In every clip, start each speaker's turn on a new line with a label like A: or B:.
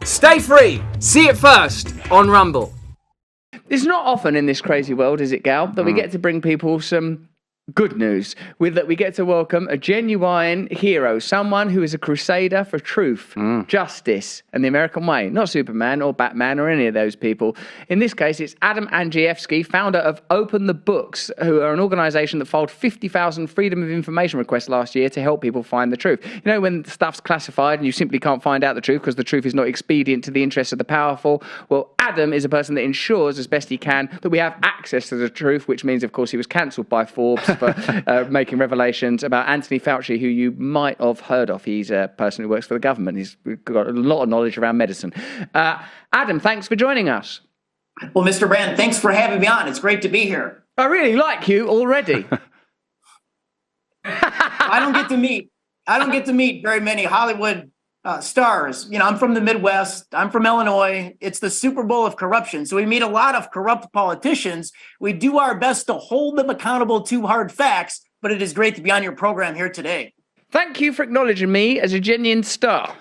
A: Stay free. See it first on Rumble.
B: It's not often in this crazy world, is it, Gal, that we get to bring people some good news, with that we get to welcome a genuine hero, someone who is a crusader for truth, justice, and the American way. Not Superman or Batman or any of those people. In this case, it's Adam Andrzejewski, founder of Open the Books, who are an organisation that filed 50,000 Freedom of Information requests last year to help people find the truth. You know, when stuff's classified and you simply can't find out the truth because the truth is not expedient to the interests of the powerful, well, Adam is a person that ensures as best he can that we have access to the truth, which means, of course, he was cancelled by Forbes for making revelations about Anthony Fauci, who you might have heard of. He's a person who works for the government. He's got a lot of knowledge around medicine. Adam, thanks for joining us.
C: Well, Mr. Brand, thanks for having me on. It's great to be here.
B: I really like you already.
C: I don't get to meet very many Hollywood stars. You know, I'm from the Midwest. I'm from Illinois. It's the Super Bowl of corruption. So we meet a lot of corrupt politicians. We do our best to hold them accountable to hard facts, but it is great to be on your program here today.
B: Thank you for acknowledging me as a genuine star.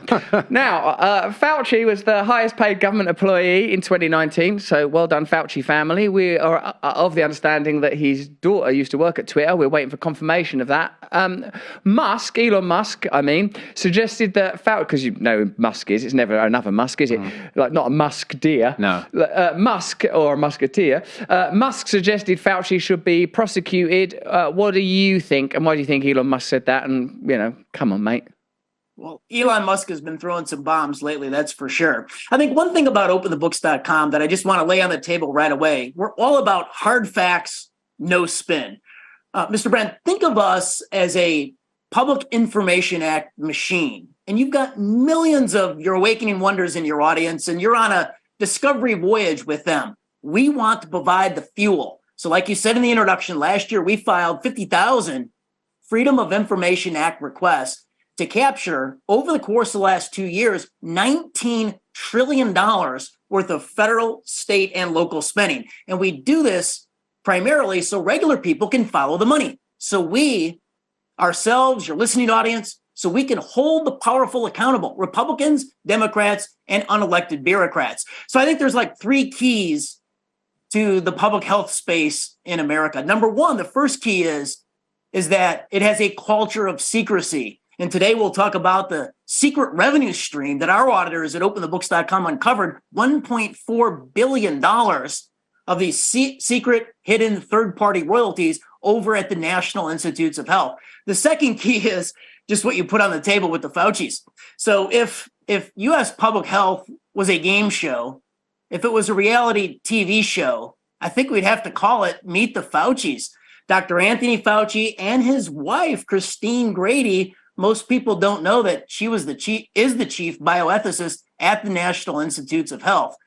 B: Now, Fauci was the highest paid government employee in 2019, so well done, Fauci family. We are of the understanding that his daughter used to work at Twitter. We're waiting for confirmation of that. Elon Musk, suggested that Fauci, because you know who Musk is, it's never another Musk, is it? Like, not a Musk deer.
A: No.
B: Musk or a musketeer. Musk suggested Fauci should be prosecuted. What do you think, and why do you think Elon Musk said that? And, you know, come on, mate.
C: Well, Elon Musk has been throwing some bombs lately, that's for sure. I think one thing about openthebooks.com that I just want to lay on the table right away, we're all about hard facts, no spin. Mr. Brent, think of us as a Public Information Act machine, and you've got millions of your awakening wonders in your audience, and you're on a discovery voyage with them. We want to provide the fuel. So like you said in the introduction, last year we filed 50,000 Freedom of Information Act requests to capture, over the course of the last 2 years, $19 trillion worth of federal, state, and local spending. And we do this primarily so regular people can follow the money. So we, ourselves, your listening audience, so we can hold the powerful accountable, Republicans, Democrats, and unelected bureaucrats. So I think there's like three keys to the public health space in America. Number one, the first key is that it has a culture of secrecy. And today we'll talk about the secret revenue stream that our auditors at openthebooks.com uncovered $1.4 billion of these secret, hidden third-party royalties over at the National Institutes of Health. The second key is just what you put on the table with the Faucis. So if U.S. public health was a game show, if it was a reality TV show, I think we'd have to call it Meet the Faucis. Dr. Anthony Fauci and his wife, Christine Grady, most people don't know that she is the chief bioethicist at the National Institutes of Health.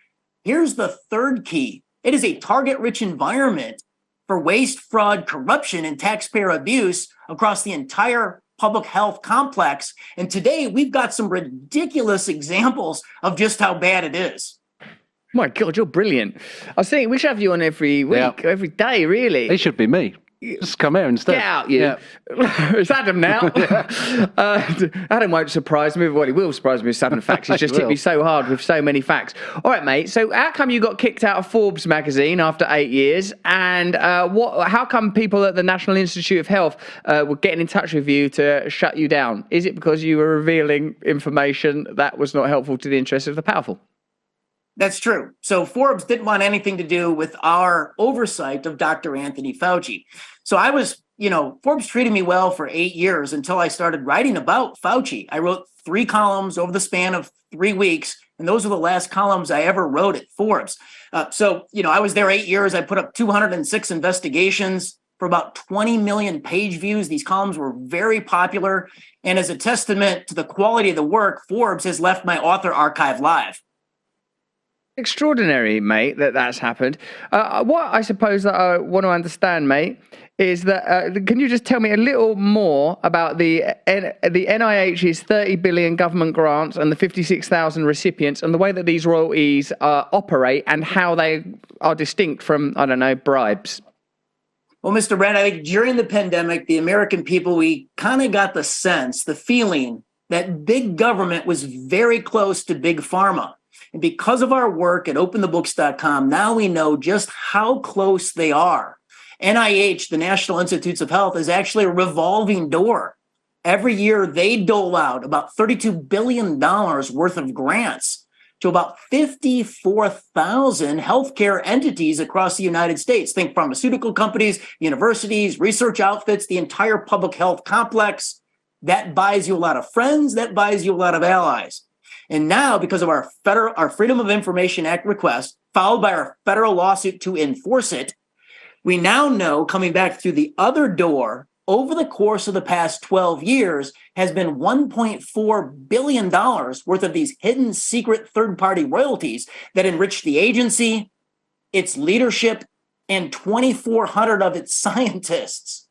C: Here's the third key. It is a target-rich environment for waste, fraud, corruption, and taxpayer abuse across the entire public health complex. And today we've got some ridiculous examples of just how bad it is.
B: My God, you're brilliant. I was thinking we should have you on every week, every day, really.
D: It should be me. Just come here instead.
B: Get out, you. Yeah. It's Adam now. Adam won't surprise me. Well, he will surprise me with some facts. He's just hit me so hard with so many facts. All right, mate. So how come you got kicked out of Forbes magazine after 8 years? And how come people at the National Institute of Health were getting in touch with you to shut you down? Is it because you were revealing information that was not helpful to the interests of the powerful?
C: That's true. So Forbes didn't want anything to do with our oversight of Dr. Anthony Fauci. So I was, Forbes treated me well for 8 years until I started writing about Fauci. I wrote 3 columns over the span of 3 weeks, and those are the last columns I ever wrote at Forbes. I was there 8 years. I put up 206 investigations for about 20 million page views. These columns were very popular. And as a testament to the quality of the work, Forbes has left my author archive live.
B: Extraordinary, mate, that's happened. What I suppose that I want to understand, mate, is that can you just tell me a little more about the NIH's 30 billion government grants and the 56,000 recipients and the way that these royalties operate and how they are distinct from, bribes?
C: Well, Mr. Brand, I think during the pandemic, the American people, we kind of got the feeling that big government was very close to big pharma. And because of our work at openthebooks.com, now we know just how close they are. NIH, the National Institutes of Health, is actually a revolving door. Every year, they dole out about $32 billion worth of grants to about 54,000 healthcare entities across the United States. Think pharmaceutical companies, universities, research outfits, the entire public health complex. That buys you a lot of friends. That buys you a lot of allies. And now, because of our Freedom of Information Act request, followed by our federal lawsuit to enforce it, we now know, coming back through the other door, over the course of the past 12 years, has been $1.4 billion worth of these hidden secret third-party royalties that enrich the agency, its leadership, and 2,400 of its scientists.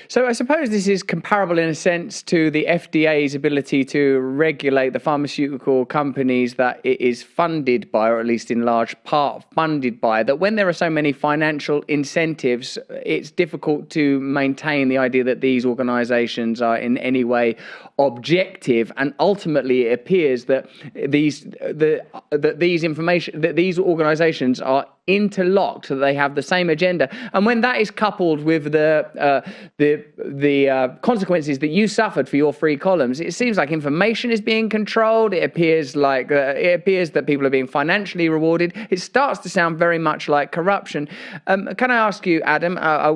B: So I suppose this is comparable in a sense to the FDA's ability to regulate the pharmaceutical companies that it is funded by, or at least in large part funded by, that when there are so many financial incentives, it's difficult to maintain the idea that these organizations are in any way objective. And ultimately, it appears that these organizations are interlocked, so they have the same agenda. And when that is coupled with the consequences that you suffered for your free columns, it seems like information is being controlled. It appears that people are being financially rewarded. It starts to sound very much like corruption. Can I ask you, Adam? I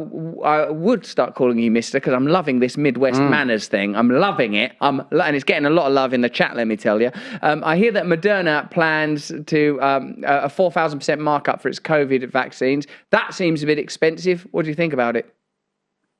B: would start calling you Mister, because I'm loving this Midwest manners thing. I'm loving it. And it's getting a lot of love in the chat. Let me tell you. I hear that Moderna plans to a 4,000% markup for its COVID vaccines. That seems a bit expensive. What do you think about it?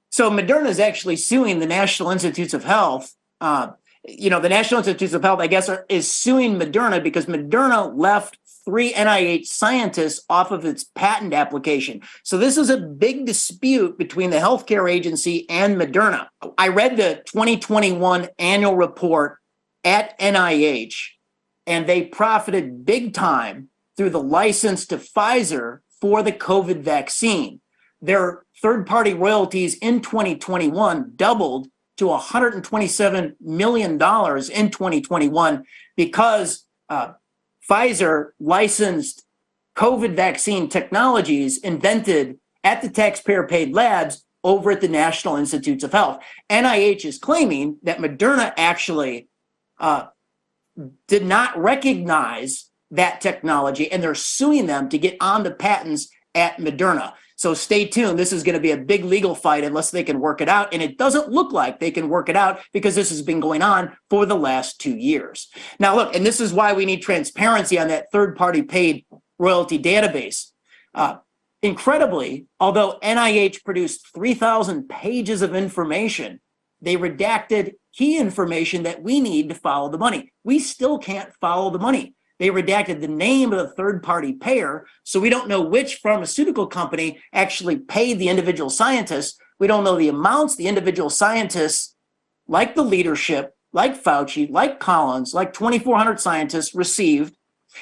C: So Moderna is actually suing the National Institutes of Health. The National Institutes of Health, I guess, is suing Moderna because Moderna left 3 NIH scientists off of its patent application. So this is a big dispute between the healthcare agency and Moderna. I read the 2021 annual report at NIH, and they profited big time through the license to Pfizer for the COVID vaccine. Their third-party royalties in 2021 doubled to $127 million in 2021 because Pfizer licensed COVID vaccine technologies invented at the taxpayer-paid labs over at the National Institutes of Health. NIH is claiming that Moderna actually did not recognize that technology, and they're suing them to get on the patents at Moderna. So stay tuned. This is going to be a big legal fight unless they can work it out. And it doesn't look like they can work it out because this has been going on for the last 2 years. Now, look, and this is why we need transparency on that third-party paid royalty database. Incredibly, although NIH produced 3,000 pages of information, they redacted key information that we need to follow the money. We still can't follow the money. They redacted the name of the third-party payer, so we don't know which pharmaceutical company actually paid the individual scientists. We don't know the amounts the individual scientists, like the leadership, like Fauci, like Collins, like 2,400 scientists received.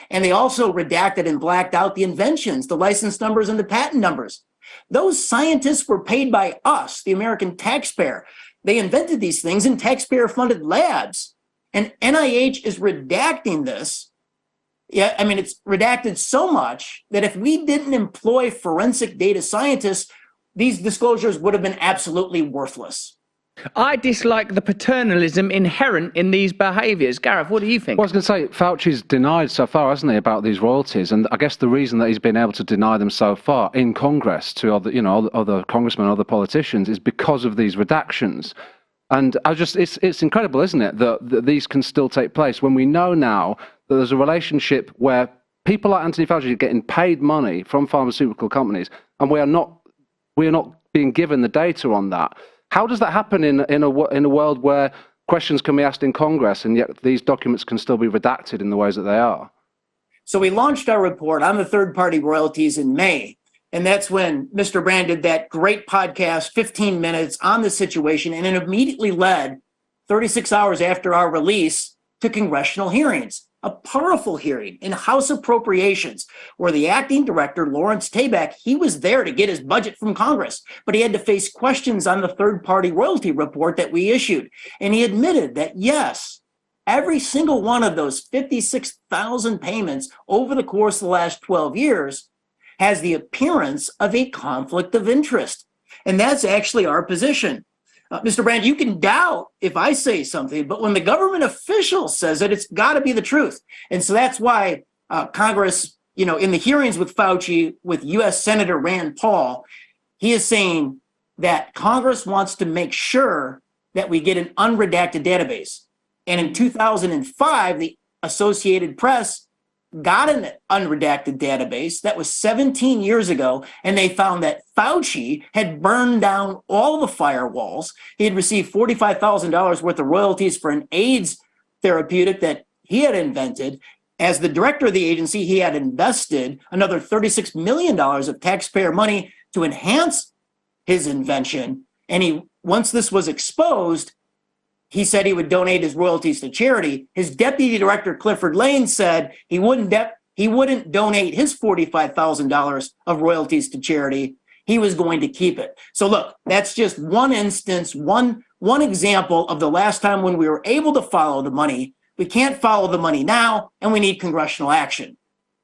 C: And they also redacted and blacked out the inventions, the license numbers, and the patent numbers. Those scientists were paid by us, the American taxpayer. They invented these things in taxpayer-funded labs. And NIH is redacting this. Yeah, I mean, it's redacted so much that if we didn't employ forensic data scientists, these disclosures would have been absolutely worthless.
B: I dislike the paternalism inherent in these behaviours. Gareth, what do you think?
D: Well, I was going to say, Fauci's denied so far, hasn't he, about these royalties? And I guess the reason that he's been able to deny them so far in Congress to other congressmen, other politicians, is because of these redactions. And it's incredible, isn't it, that these can still take place when we know now that there's a relationship where people like Anthony Fauci are getting paid money from pharmaceutical companies, and we are not being given the data on that. How does that happen in a world where questions can be asked in Congress, and yet these documents can still be redacted in the ways that they are?
C: So we launched our report on the third-party royalties in May, and that's when Mr. Brand did that great podcast, 15 minutes on the situation, and it immediately led, 36 hours after our release, to congressional hearings. A powerful hearing in House Appropriations where the acting director, Lawrence Tabak, he was there to get his budget from Congress, but he had to face questions on the third-party royalty report that we issued. And he admitted that, yes, every single one of those 56,000 payments over the course of the last 12 years has the appearance of a conflict of interest. And that's actually our position. Mr. Brand, you can doubt if I say something, but when the government official says it, it's got to be the truth. And so that's why Congress, in the hearings with Fauci, with U.S. Senator Rand Paul, he is saying that Congress wants to make sure that we get an unredacted database. And in 2005, the Associated Press got an unredacted database that was 17 years ago, and they found that Fauci had burned down all the firewalls. He had received $45,000 worth of royalties for an AIDS therapeutic that he had invented. As the director of the agency, he had invested another $36 million of taxpayer money to enhance his invention. And once this was exposed, he said he would donate his royalties to charity. His deputy director, Clifford Lane, said he wouldn't donate his $45,000 of royalties to charity. He was going to keep it. So look, that's just one instance, one example of the last time when we were able to follow the money. We can't follow the money now, and we need congressional action.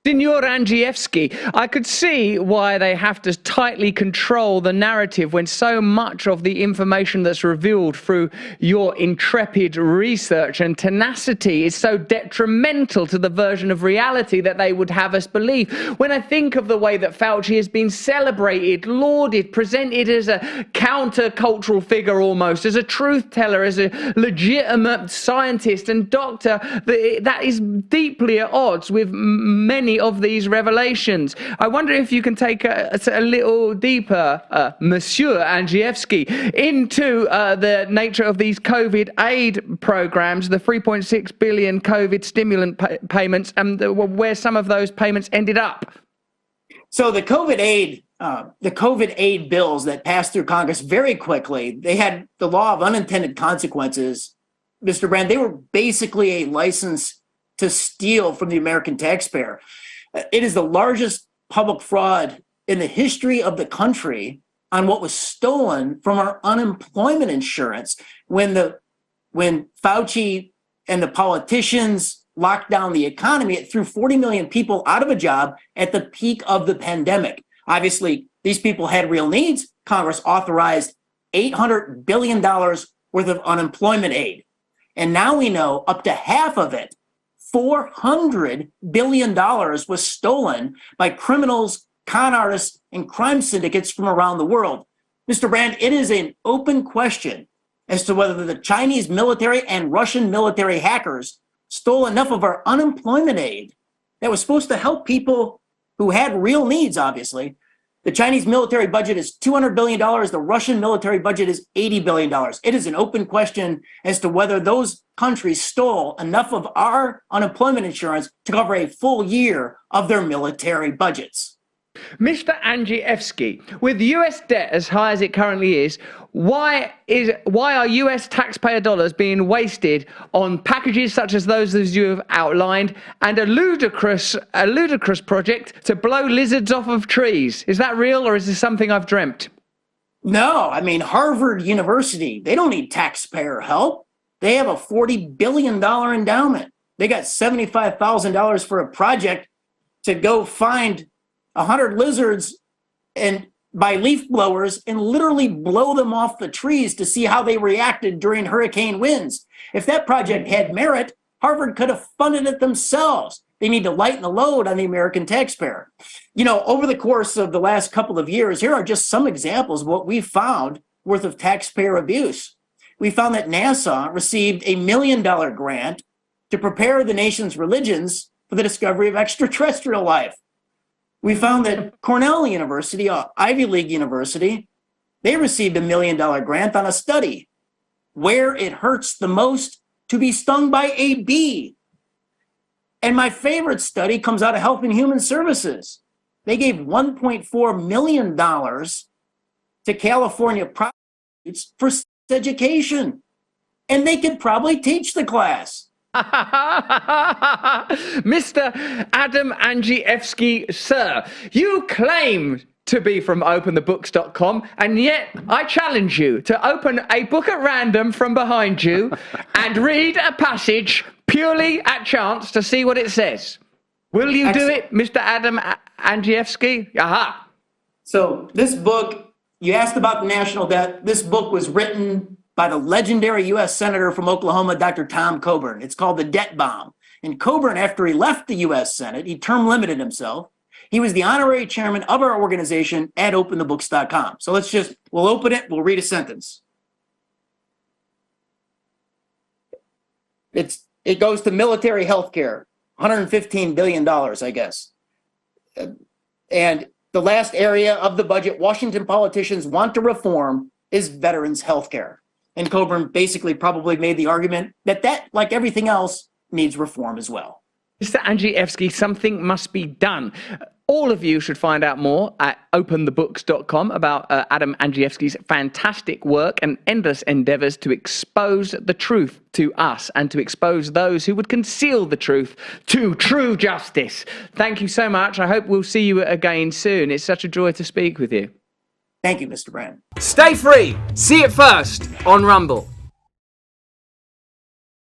B: Senor Andrzejewski, I could see why they have to tightly control the narrative when so much of the information that's revealed through your intrepid research and tenacity is so detrimental to the version of reality that they would have us believe. When I think of the way that Fauci has been celebrated, lauded, presented as a countercultural figure almost, as a truth teller, as a legitimate scientist and doctor, that is deeply at odds with many of these revelations. I wonder if you can take a little deeper, Monsieur Andrzejewski, into the nature of these COVID aid programs, the 3.6 billion COVID stimulant payments, and where some of those payments ended up.
C: So the COVID aid bills that passed through Congress very quickly, they had the law of unintended consequences. Mr. Brand, they were basically a license to steal from the American taxpayer. It is the largest public fraud in the history of the country on what was stolen from our unemployment insurance. When Fauci and the politicians locked down the economy, it threw 40 million people out of a job at the peak of the pandemic. Obviously, these people had real needs. Congress authorized $800 billion worth of unemployment aid. And now we know up to half of it, $400 billion, was stolen by criminals, con artists, and crime syndicates from around the world. Mr. Brand, it is an open question as to whether the Chinese military and Russian military hackers stole enough of our unemployment aid that was supposed to help people who had real needs, obviously. The Chinese military budget is $200 billion. The Russian military budget is $80 billion. It is an open question as to whether those countries stole enough of our unemployment insurance to cover a full year of their military budgets.
B: Mr. Andrzejewski, with US debt as high as it currently is, why are US taxpayer dollars being wasted on packages such as those as you have outlined and a ludicrous project to blow lizards off of trees? Is that real, or is this something I've dreamt?
C: No, I mean, Harvard University, they don't need taxpayer help. They have a $40 billion endowment. They got $75,000 for a project to go find 100 lizards and by leaf blowers and literally blow them off the trees to see how they reacted during hurricane winds. If that project had merit, Harvard could have funded it themselves. They need to lighten the load on the American taxpayer. Over the course of the last couple of years, here are just some examples of what we found worth of taxpayer abuse. We found that NASA received a $1 million grant to prepare the nation's religions for the discovery of extraterrestrial life. We found that Cornell University, Ivy League university, they received a $1 million grant on a study where it hurts the most to be stung by a bee. And my favorite study comes out of Health and Human Services. They gave $1.4 million to California prostitutes for sex education, and they could probably teach the class.
B: Mr. Adam Andrzejewski, sir, you claim to be from openthebooks.com, and yet I challenge you to open a book at random from behind you and read a passage purely at chance to see what it says. Will you do it, Mr. Adam Andrzejewski? Aha.
C: So this book, you asked about the national debt. This book was written by the legendary U.S. Senator from Oklahoma, Dr. Tom Coburn. It's called The Debt Bomb. And Coburn, after he left the U.S. Senate, he term limited himself. He was the honorary chairman of our organization at openthebooks.com. So we'll open it, we'll read a sentence. It goes to military health care, $115 billion, I guess. And the last area of the budget Washington politicians want to reform is veterans health care. And Coburn basically probably made the argument that, like everything else, needs reform as well.
B: Mr. Andrzejewski, something must be done. All of you should find out more at openthebooks.com about Adam Andrzejewski's fantastic work and endless endeavors to expose the truth to us and to expose those who would conceal the truth to true justice. Thank you so much. I hope we'll see you again soon. It's such a joy to speak with you.
C: Thank you, Mr. Brand.
A: Stay free. See it first on Rumble.